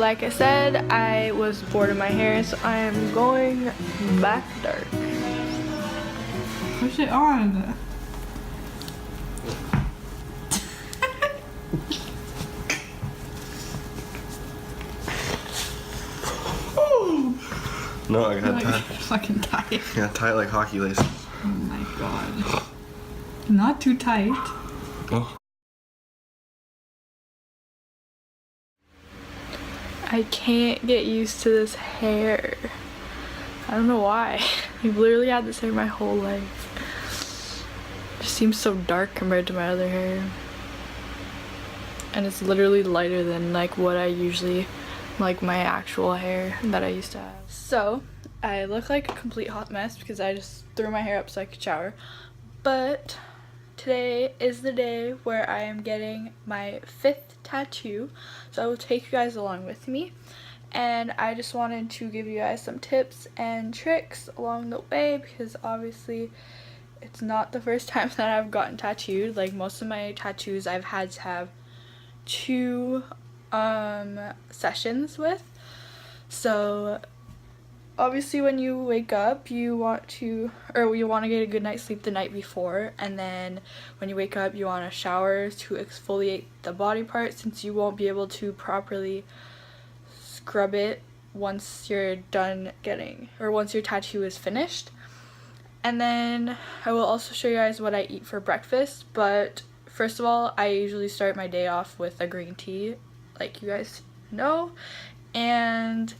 like I said, I was bored of my hair, so I am going back dark. Push it on. No, I gotta tie. Fucking tight. Yeah, tie it like hockey laces. Oh my god. Not too tight. Oh. I can't get used to this hair. I don't know why. I've literally had this hair my whole life. It just seems so dark compared to my other hair. And it's literally lighter than like what I usually like my actual hair that I used to have. So I look like a complete hot mess because I just threw my hair up so I could shower. But today is the day where I am getting my 5th tattoo, so I will take you guys along with me, and I just wanted to give you guys some tips and tricks along the way because obviously it's not the first time that I've gotten tattooed. Like most of my tattoos I've had to have 2 sessions with. So obviously when you wake up you want to get a good night's sleep the night before, and then when you wake up you want to shower to exfoliate the body part since you won't be able to properly scrub it once you're done once your tattoo is finished. And then I will also show you guys what I eat for breakfast, but first of all I usually start my day off with a green tea, like you guys know, and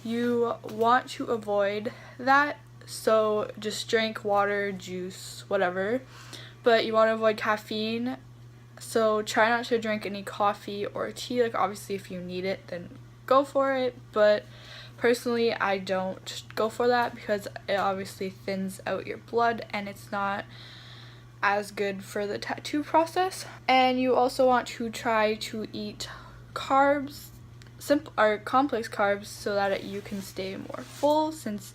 you want to avoid that, so just drink water, juice, whatever, but you want to avoid caffeine, so try not to drink any coffee or tea. Like obviously if you need it then go for it, but personally I don't go for that because it obviously thins out your blood and it's not as good for the tattoo process. And you also want to try to eat carbs, simple or complex carbs, so that you can stay more full, since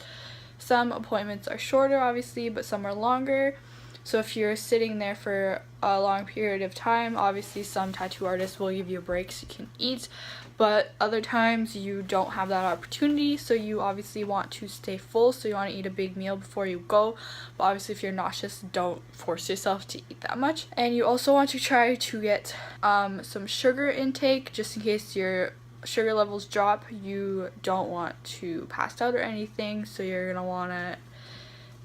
some appointments are shorter obviously but some are longer. So if you're sitting there for a long period of time, obviously some tattoo artists will give you a break so you can eat, but other times you don't have that opportunity, so you obviously want to stay full, so you want to eat a big meal before you go, but obviously if you're nauseous don't force yourself to eat that much. And you also want to try to get some sugar intake just in case your sugar levels drop. You don't want to pass out or anything, so you're gonna want to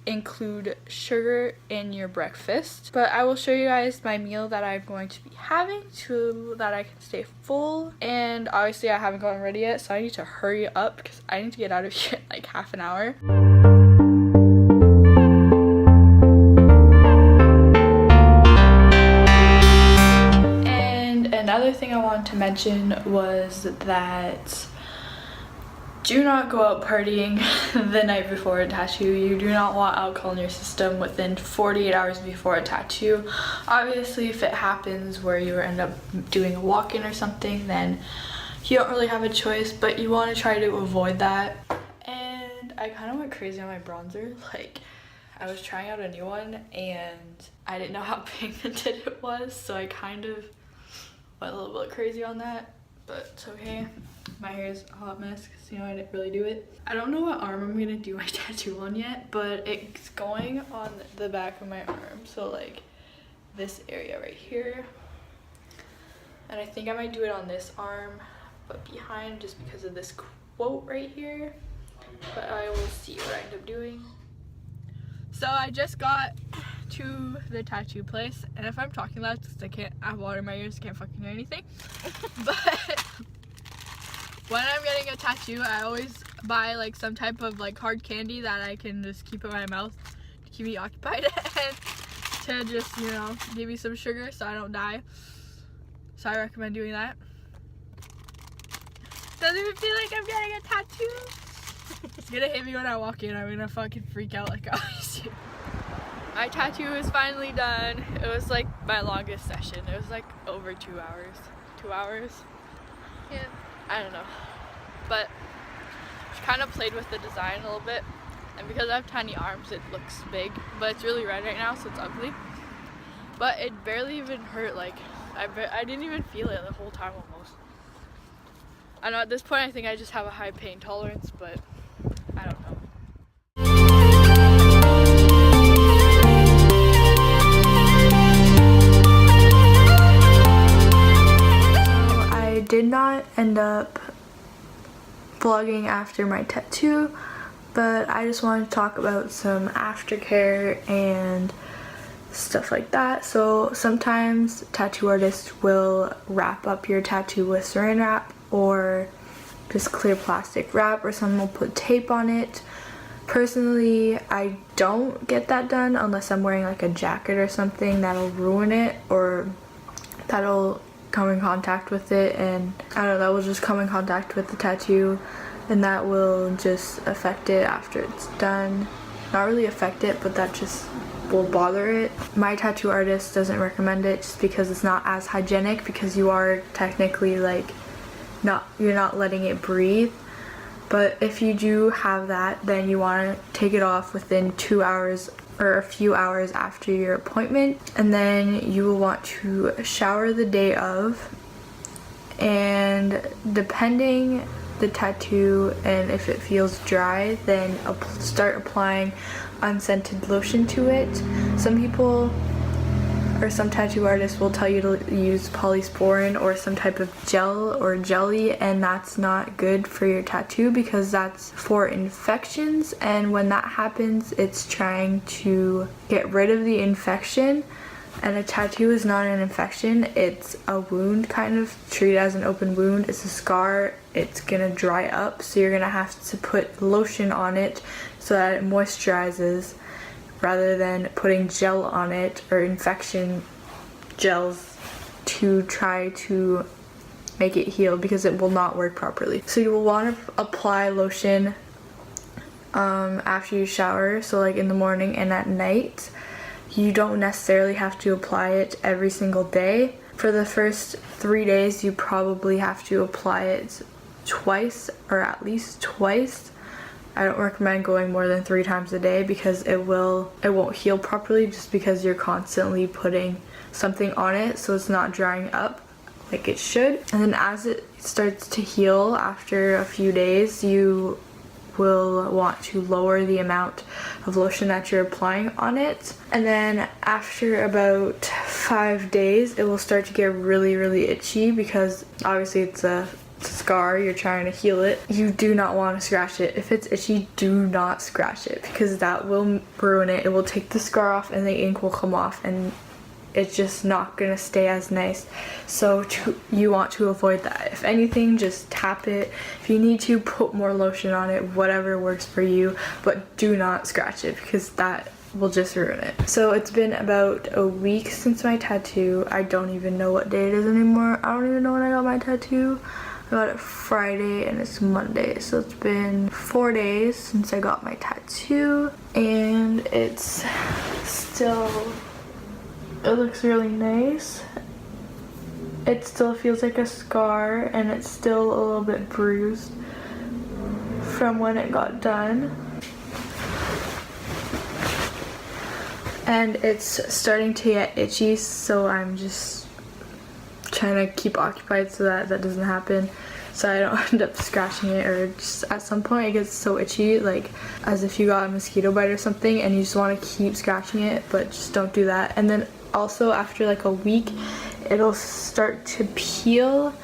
include sugar in your breakfast. But I will show you guys my meal that I'm going to be having so that I can stay full. And obviously I haven't gotten ready yet, so I need to hurry up because I need to get out of here in like half an hour. And another thing I wanted to mention was that do not go out partying the night before a tattoo. You do not want alcohol in your system within 48 hours before a tattoo. Obviously if it happens where you end up doing a walk-in or something, then you don't really have a choice, but you want to try to avoid that. And I kind of went crazy on my bronzer. Like I was trying out a new one and I didn't know how pigmented it was, so I kind of went a little bit crazy on that, but it's okay. My hair is a hot mess because, you know, I didn't really do it. I don't know what arm I'm gonna do my tattoo on yet, but it's going on the back of my arm, so like this area right here. And I think I might do it on this arm, but behind, just because of this quote right here. But I will see what I end up doing. So I just got to the tattoo place, and if I'm talking loud, it's because I have water in my ears, can't fucking hear anything. But when I'm getting a tattoo, I always buy like some type of like hard candy that I can just keep in my mouth to keep me occupied and to just, you know, give me some sugar so I don't die. So I recommend doing that. Doesn't even feel like I'm getting a tattoo. It's gonna hit me when I walk in. I'm gonna fucking freak out like I always do. My tattoo is finally done. It was like my longest session. It was like over 2 hours. 2 hours? Yeah. I don't know, but she kind of played with the design a little bit, and because I have tiny arms it looks big, but it's really red right now so it's ugly. But it barely even hurt. Like I didn't even feel it the whole time almost. I know at this point I think I just have a high pain tolerance, but I don't know. I did not end up vlogging after my tattoo, but I just wanted to talk about some aftercare and stuff like that. So sometimes tattoo artists will wrap up your tattoo with saran wrap or just clear plastic wrap, or some will put tape on it. Personally, I don't get that done unless I'm wearing like a jacket or something that'll ruin it, or that'll come in contact with it, and I don't know, that will just come in contact with the tattoo and that will just affect it after it's done. Not really affect it, but that just will bother it. My tattoo artist doesn't recommend it just because it's not as hygienic, because you are technically like you're not letting it breathe. But if you do have that, then you want to take it off within 2 hours or a few hours after your appointment, and then you will want to shower the day of, and depending the tattoo and if it feels dry, then start applying unscented lotion to it. Some people or some tattoo artists will tell you to use polysporin or some type of gel or jelly, and that's not good for your tattoo because that's for infections, and when that happens it's trying to get rid of the infection, and a tattoo is not an infection, it's a wound, kind of treated as an open wound. It's a scar, it's gonna dry up, so you're gonna have to put lotion on it so that it moisturizes, rather than putting gel on it or infection gels to try to make it heal, because it will not work properly. So you will want to apply lotion after you shower, so like in the morning and at night. You don't necessarily have to apply it every single day. For the first 3 days you probably have to apply it twice, or at least twice. I don't recommend going more than 3 times a day because it won't heal properly, just because you're constantly putting something on it, so it's not drying up like it should. And then as it starts to heal after a few days, you will want to lower the amount of lotion that you're applying on it. And then after about 5 days it will start to get really, really itchy, because obviously it's a scar, you're trying to heal it. You do not want to scratch it. If it's itchy, do not scratch it, because that will ruin it. It will take the scar off and the ink will come off, and it's just not gonna stay as nice. So you want to avoid that. If anything, just tap it. If you need to, put more lotion on it, whatever works for you, but do not scratch it, because that will just ruin it. So it's been about a week since my tattoo. I don't even know what day it is anymore. I don't even know when I got my tattoo. I got it Friday and it's Monday, so it's been 4 days since I got my tattoo, and it's still, it looks really nice. It still feels like a scar, and it's still a little bit bruised from when it got done. And it's starting to get itchy, so I'm just trying to keep occupied so that that doesn't happen, so I don't end up scratching it, or just at some point it gets so itchy, like as if you got a mosquito bite or something, and you just want to keep scratching it, but just don't do that. And then also after like a week it'll start to peel,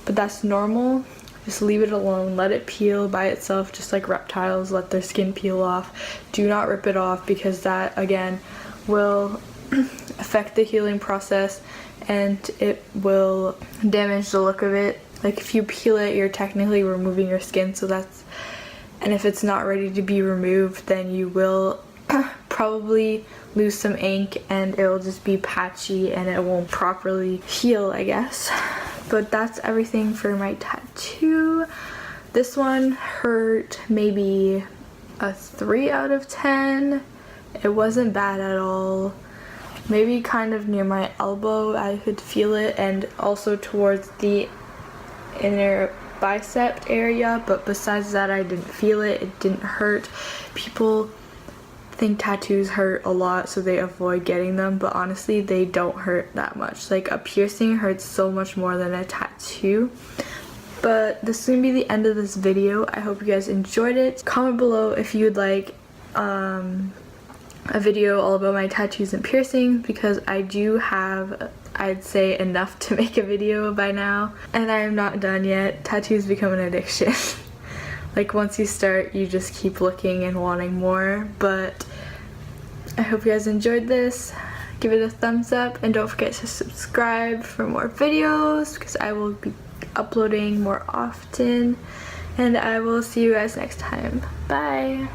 but that's normal. Just leave it alone, let it peel by itself, just like reptiles let their skin peel off. Do not rip it off, because that again will affect the healing process and it will damage the look of it. Like if you peel it, you're technically removing your skin, so that's, and if it's not ready to be removed, then you will probably lose some ink and it will just be patchy and it won't properly heal, I guess. But that's everything for my tattoo. This one hurt maybe a 3 out of 10. It wasn't bad at all. Maybe kind of near my elbow I could feel it, and also towards the inner bicep area, but besides that I didn't feel it. It didn't hurt. People think tattoos hurt a lot, so they avoid getting them, but honestly they don't hurt that much. Like a piercing hurts so much more than a tattoo. But this is gonna be the end of this video. I hope you guys enjoyed it. Comment below if you'd like a video all about my tattoos and piercings, because I do have, I'd say, enough to make a video by now, and I am not done yet. Tattoos become an addiction. Like, once you start, you just keep looking and wanting more. But I hope you guys enjoyed this. Give it a thumbs up, and don't forget to subscribe for more videos, because I will be uploading more often. And I will see you guys next time. Bye.